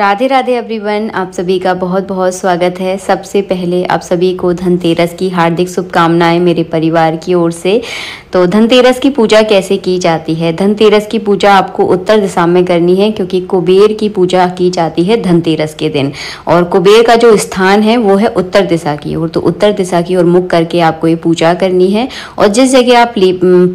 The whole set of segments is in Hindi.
राधे राधे एवरीवन, आप सभी का बहुत बहुत स्वागत है। सबसे पहले आप सभी को धनतेरस की हार्दिक शुभकामनाएं मेरे परिवार की ओर से। तो धनतेरस की पूजा कैसे की जाती है? धनतेरस की पूजा आपको उत्तर दिशा में करनी है, क्योंकि कुबेर की पूजा की जाती है धनतेरस के दिन, और कुबेर का जो स्थान है वो है उत्तर दिशा की ओर। तो उत्तर दिशा की ओर मुख करके आपको ये पूजा करनी है, और जिस जगह आप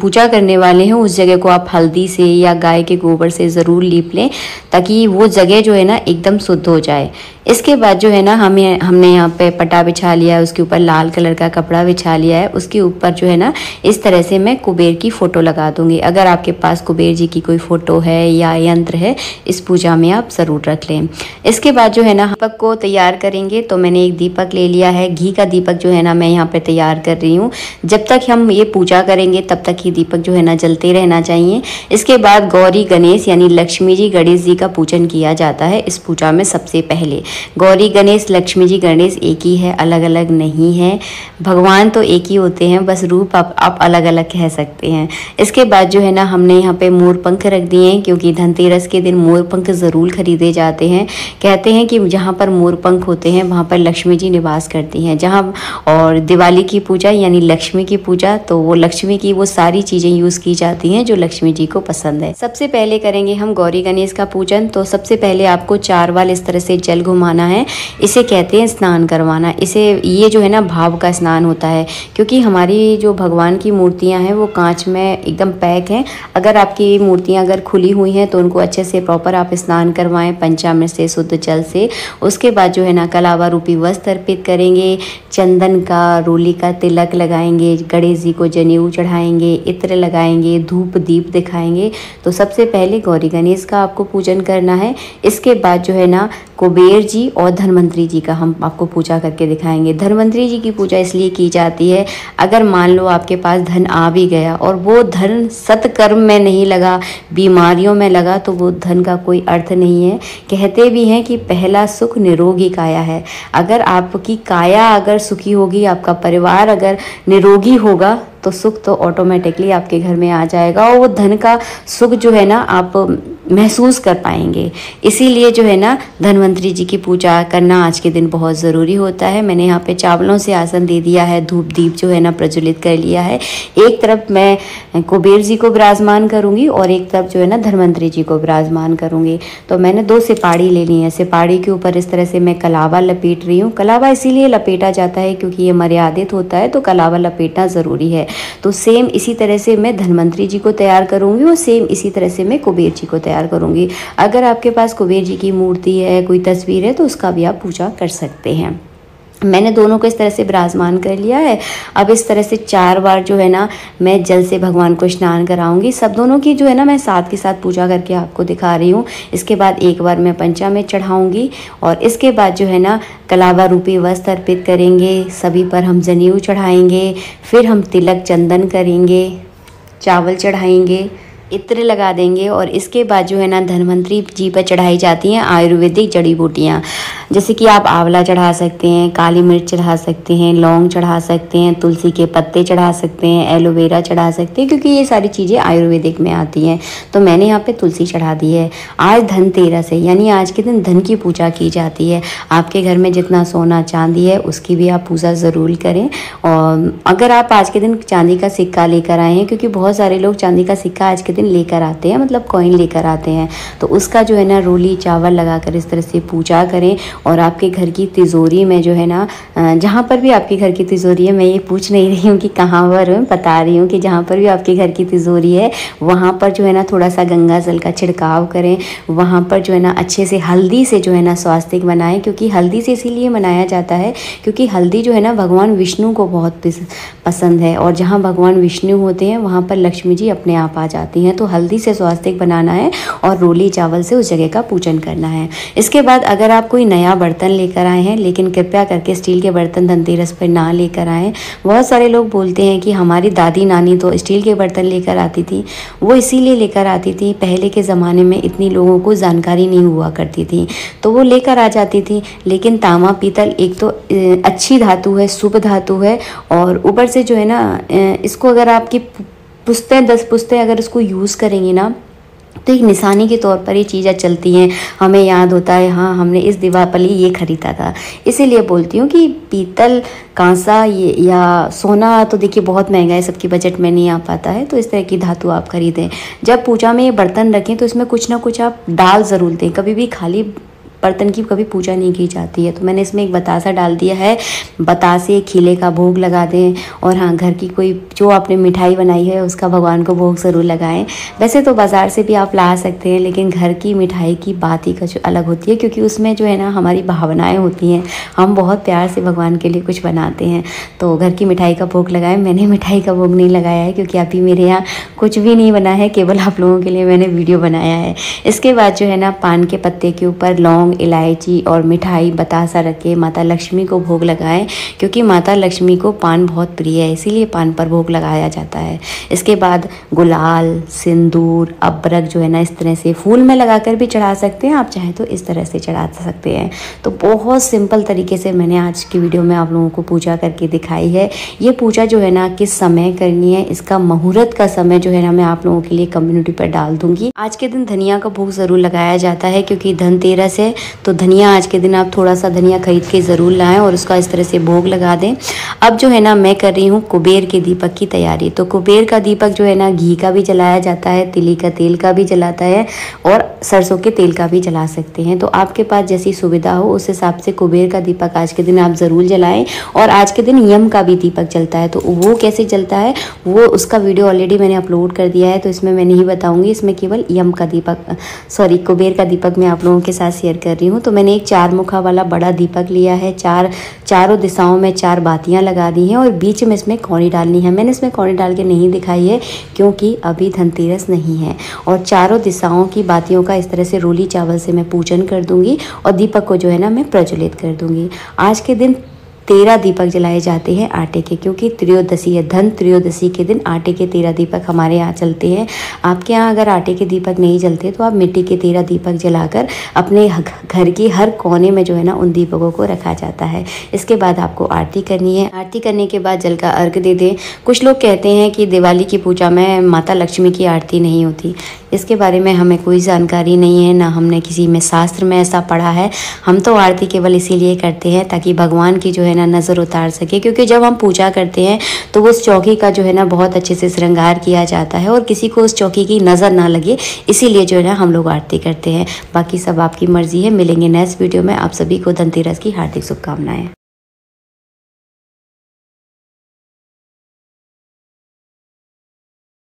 पूजा करने वाले हैं उस जगह को आप हल्दी से या गाय के गोबर से ज़रूर लीप लें, ताकि वो जगह जो है ना एकदम शुद्ध हो जाए। इसके बाद जो है ना हमने यहाँ पे पटा बिछा लिया है, उसके ऊपर लाल कलर का कपड़ा बिछा लिया है। उसके ऊपर जो है ना इस तरह से मैं कुबेर की फ़ोटो लगा दूंगी। अगर आपके पास कुबेर जी की कोई फ़ोटो है या यंत्र है, इस पूजा में आप ज़रूर रख लें। इसके बाद जो है ना दीपक को तैयार करेंगे। तो मैंने एक दीपक ले लिया है, घी का दीपक जो है ना मैं यहाँ पर तैयार कर रही हूँ। जब तक हम ये पूजा करेंगे तब तक ही दीपक जो है ना जलते रहना चाहिए। इसके बाद गौरी गणेश यानी लक्ष्मी जी गणेश जी का पूजन किया जाता है इस पूजा में। सबसे पहले गौरी गणेश लक्ष्मी जी गणेश एक ही है, अलग अलग नहीं है। भगवान तो एक ही होते हैं, बस रूप आप अलग अलग कह सकते हैं। इसके बाद जो है ना हमने यहाँ पे मोर पंख रख दिए हैं, क्योंकि धनतेरस के दिन मोर पंख ज़रूर खरीदे जाते हैं। कहते हैं कि जहाँ पर मोर पंख होते हैं वहाँ पर लक्ष्मी जी निवास करती हैं। जहाँ और दिवाली की पूजा यानी लक्ष्मी की पूजा, तो वो लक्ष्मी की वो सारी चीज़ें यूज़ की जाती हैं जो लक्ष्मी जी को पसंद है। सबसे पहले करेंगे हम गौरी गणेश का पूजन। तो सबसे पहले आपको 4 बार इस तरह से जल घुमाना है। इसे कहते हैं स्नान करवाना। ये जो है ना भाव का स्नान होता है, क्योंकि हमारी जो भगवान की मूर्तियां हैं वो कांच में एकदम पैक हैं। अगर आपकी मूर्तियां अगर खुली हुई हैं तो उनको अच्छे से प्रॉपर आप स्नान करवाएं पंचामृत से, शुद्ध जल से। उसके बाद जो है ना कलावा रूपी वस्त्र अर्पित करेंगे, चंदन का रोली का तिलक लगाएंगे, गणेश जी को जनेऊ चढ़ाएंगे, इत्र लगाएंगे, धूप दीप दिखाएंगे। तो सबसे पहले गौरी गणेश का आपको पूजन करना है। इसके बाद जो है ना कुबेर जी और धनवंतरी जी का हम आपको पूजा करके दिखाएंगे। धनवंतरी जी की पूजा इसलिए की जाती है, अगर मान लो आपके पास धन आ भी गया और वो धन सत्कर्म में नहीं लगा, बीमारियों में लगा, तो वो धन का कोई अर्थ नहीं है। कहते भी हैं कि पहला सुख निरोगी काया है। अगर आपकी काया अगर सुखी होगी, आपका परिवार अगर निरोगी होगा, तो सुख तो ऑटोमेटिकली आपके घर में आ जाएगा, और वो धन का सुख जो है ना आप महसूस कर पाएंगे। इसीलिए जो है ना धनवंतरी जी की पूजा करना आज के दिन बहुत ज़रूरी होता है। मैंने यहाँ पे चावलों से आसन दे दिया है, धूप दीप जो है ना प्रज्वलित कर लिया है। एक तरफ मैं कुबेर जी को विराजमान करूँगी और एक तरफ जो है ना धनवंतरी जी को विराजमान करूँगी। तो मैंने 2 सिपाड़ी लेनी है। सिपाड़ी के ऊपर इस तरह से मैं कलावा लपेट रही हूँ। कलावा इसीलिए लपेटा जाता है क्योंकि ये मर्यादित होता है, तो कलावा लपेटना ज़रूरी है। तो सेम इसी तरह से मैं धनवंतरी जी को तैयार करूँगी और सेम इसी तरह से मैं कुबेर जी को तैयार करूँगी। अगर आपके पास कुबेर जी की मूर्ति है, कोई तस्वीर है, तो उसका भी आप पूजा कर सकते हैं। मैंने दोनों को इस तरह से विराजमान कर लिया है। अब इस तरह से 4 बार जो है ना मैं जल से भगवान को स्नान कराऊंगी। सब दोनों की जो है ना मैं साथ के साथ पूजा करके आपको दिखा रही हूँ। इसके बाद एक बार मैं पंचामृत चढ़ाऊंगी, और इसके बाद जो है ना कलावा रूपी वस्त्र अर्पित करेंगे। सभी पर हम जनेऊ चढ़ाएंगे, फिर हम तिलक चंदन करेंगे, चावल चढ़ाएंगे, इत्र लगा देंगे। और इसके बाद जो है ना धनवंतरी जी पर चढ़ाई जाती हैं आयुर्वेदिक जड़ी बूटियाँ, जैसे कि आप आंवला चढ़ा सकते हैं, काली मिर्च चढ़ा सकते हैं, लौंग चढ़ा सकते हैं, तुलसी के पत्ते चढ़ा सकते हैं, एलोवेरा चढ़ा सकते हैं, क्योंकि ये सारी चीज़ें आयुर्वेदिक में आती हैं। तो मैंने यहाँ पे तुलसी चढ़ा दी है। आज धनतेरस है, यानी आज के दिन धन की पूजा की जाती है। आपके घर में जितना सोना चांदी है उसकी भी आप पूजा ज़रूर करें। और अगर आप आज के दिन चांदी का सिक्का लेकर आए हैं, क्योंकि बहुत सारे लोग चांदी का सिक्का आज के दिन लेकर आते हैं, मतलब कॉइन लेकर आते हैं, तो उसका जो है ना रोली चावल लगाकर इस तरह से पूजा करें। और आपके घर की तिजोरी में जो है ना, जहाँ पर भी आपके घर की तिजोरी है, मैं ये पूछ नहीं रही हूँ कि कहाँ पर, बता रही हूँ कि जहाँ पर भी आपके घर की तिजोरी है वहाँ पर जो है ना थोड़ा सा गंगा जल का छिड़काव करें। वहाँ पर जो है ना अच्छे से हल्दी से जो है ना स्वास्तिक बनाएं, क्योंकि हल्दी से इसीलिए मनाया जाता है क्योंकि हल्दी जो है ना भगवान विष्णु को बहुत पसंद है, और जहाँ भगवान विष्णु होते हैं वहाँ पर लक्ष्मी जी अपने आप आ जाती हैं। तो हल्दी से स्वास्तिक बनाना है और रोली चावल से उस जगह का पूजन करना है। इसके बाद अगर आप कोई नया बर्तन लेकर आए हैं, लेकिन कृपया करके स्टील के बर्तन धनतेरस पर ना लेकर आएँ। बहुत सारे लोग बोलते हैं कि हमारी दादी नानी तो स्टील के बर्तन लेकर आती थी। वो इसीलिए लेकर आती थी, पहले के ज़माने में इतनी लोगों को जानकारी नहीं हुआ करती थी, तो वो लेकर आ जाती थी। लेकिन तांबा पीतल एक तो अच्छी धातु है, शुभ धातु है, और ऊपर से जो है ना इसको अगर आपकी पुश्तें 10 पुश्तें अगर इसको यूज़ करेंगी ना, तो एक निशानी के तौर पर ये चीज़ें चलती हैं, हमें याद होता है हाँ हमने इस दिवाली ये ख़रीदा था। इसीलिए बोलती हूँ कि पीतल, कांसा ये या सोना तो देखिए बहुत महंगा है, सबकी बजट में नहीं आ पाता है, तो इस तरह की धातु आप खरीदें। जब पूजा में ये बर्तन रखें तो इसमें कुछ ना कुछ आप डाल ज़रूर दें, कभी भी खाली बर्तन की कभी पूजा नहीं की जाती है। तो मैंने इसमें एक बतासा डाल दिया है, बतासे खीले का भोग लगा दें। और हाँ, घर की कोई जो आपने मिठाई बनाई है उसका भगवान को भोग ज़रूर लगाएं। वैसे तो बाज़ार से भी आप ला सकते हैं, लेकिन घर की मिठाई की बात ही कुछ अलग होती है, क्योंकि उसमें जो है ना हमारी भावनाएँ होती हैं, हम बहुत प्यार से भगवान के लिए कुछ बनाते हैं। तो घर की मिठाई का भोग लगाएं। मैंने मिठाई का भोग नहीं लगाया है, क्योंकि अभी मेरे यहाँ कुछ भी नहीं बना है, केवल आप लोगों के लिए मैंने वीडियो बनाया है। इसके बाद जो है ना पान के पत्ते के ऊपर लौंग, इलायची और मिठाई बतासा रख के माता लक्ष्मी को भोग लगाएं, क्योंकि माता लक्ष्मी को पान बहुत प्रिय है, इसीलिए पान पर भोग लगाया जाता है। इसके बाद गुलाल, सिंदूर, अबरक जो है ना इस तरह से फूल में लगाकर भी चढ़ा सकते हैं, आप चाहें तो इस तरह से चढ़ा सकते हैं। तो बहुत सिंपल तरीके से मैंने आज की वीडियो में आप लोगों को पूजा करके दिखाई है। ये पूजा जो है ना किस समय करनी है, इसका मुहूर्त का समय जो है ना मैं आप लोगों के लिए कम्युनिटी पर डाल दूंगी। आज के दिन धनिया का भोग ज़रूर लगाया जाता है, क्योंकि धनतेरस है, तो धनिया आज के दिन आप थोड़ा सा धनिया खरीद के ज़रूर लाएं और उसका इस तरह से भोग लगा दें। अब जो है ना मैं कर रही हूँ कुबेर के दीपक की तैयारी। तो कुबेर का दीपक जो है ना घी का भी जलाया जाता है, तिली का तेल का भी जलाता है और सरसों के तेल का भी जला सकते हैं। तो आपके पास जैसी सुविधा हो उस हिसाब से कुबेर का दीपक आज के दिन आप ज़रूर जलाएं। और आज के दिन यम का भी दीपक जलता है, तो वो कैसे जलता है वो उसका वीडियो ऑलरेडी मैंने अपलोड कर दिया है, तो इसमें मैं नहीं बताऊँगी। इसमें केवल यम का दीपक कुबेर का दीपक मैं आप लोगों के साथ शेयर कर रही हूँ। तो मैंने एक 4 मुखा वाला बड़ा दीपक लिया है, चारों दिशाओं में 4 बातियां लगा दी हैं और बीच में इसमें कौड़ी डालनी है। मैंने इसमें कौड़ी डाल के नहीं दिखाई है, क्योंकि अभी धनतेरस नहीं है। और चारों दिशाओं की बातियों का इस तरह से रोली चावल से मैं पूजन कर दूंगी और दीपक को जो है ना मैं प्रज्वलित कर दूंगी। आज के दिन 13 दीपक जलाए जाते हैं आटे के, क्योंकि त्रयोदशी है। धन त्रयोदशी के दिन आटे के 13 दीपक हमारे यहाँ चलते हैं। आपके यहाँ अगर आटे के दीपक नहीं जलते तो आप मिट्टी के 13 दीपक जलाकर अपने घर की हर कोने में जो है ना उन दीपकों को रखा जाता है। इसके बाद आपको आरती करनी है। आरती करने के बाद जल का अर्घ दे दें। कुछ लोग कहते हैं कि दिवाली की पूजा में माता लक्ष्मी की आरती नहीं होती, इसके बारे में हमें कोई जानकारी नहीं है, ना हमने किसी में शास्त्र में ऐसा पढ़ा है। हम तो आरती केवल इसीलिए करते हैं ताकि भगवान की जो है ना नज़र उतार सके, क्योंकि जब हम पूजा करते हैं तो उस चौकी का जो है ना बहुत अच्छे से श्रृंगार किया जाता है और किसी को उस चौकी की नज़र ना लगे, इसीलिए जो है ना हम लोग आरती करते हैं। बाकी सब आपकी मर्जी है। मिलेंगे नेक्स्ट वीडियो में। आप सभी को धनतेरस की हार्दिक शुभकामनाएं।